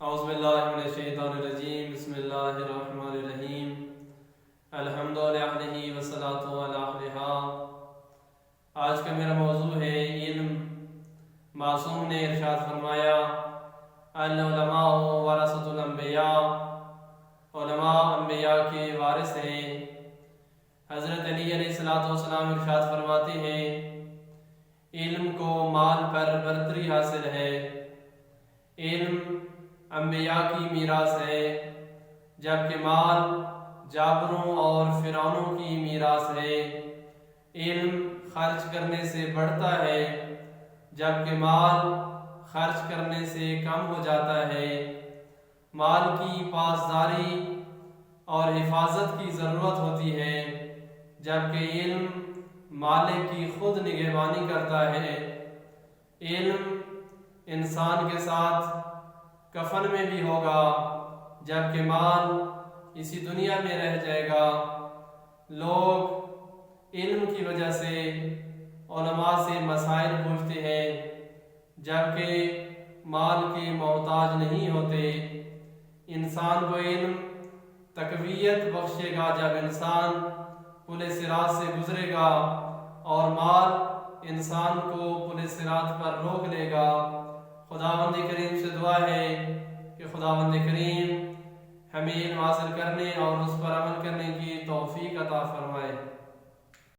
اعوذ باللہ من الشیطان الرجیم بسم اللہ الرحمن الرحیم الحمد للہ والصلاۃ علی اہلھا۔ آج کا میرا موضوع ہے علم۔ معصوم نے ارشاد فرمایا العلماء ورثۃ الانبیاء، علماء انبیاء کے وارث ہیں۔ حضرت علی علیہ السلام ارشاد فرماتے ہیں علم کو مال پر برتری حاصل ہے۔ علم انبیاء کی میراث ہے، جبکہ مال جابروں اور فرعونوں کی میراث ہے۔ علم خرچ کرنے سے بڑھتا ہے، جبکہ مال خرچ کرنے سے کم ہو جاتا ہے۔ مال کی پاسداری اور حفاظت کی ضرورت ہوتی ہے، جبکہ علم مالک کی خود نگہبانی کرتا ہے۔ علم انسان کے ساتھ کفن میں بھی ہوگا، جبکہ مال اسی دنیا میں رہ جائے گا۔ لوگ علم کی وجہ سے علماء سے مسائل پوچھتے ہیں، جبکہ مال کے محتاج نہیں ہوتے۔ انسان کو علم تقویت بخشے گا جب انسان پل صراط سے گزرے گا، اور مال انسان کو پل صراط پر روک لے گا۔ خداوند کریم سے دعا ہے کہ خداوند کریم ہمیں علم حاصل کرنے اور اس پر عمل کرنے کی توفیق عطا فرمائے۔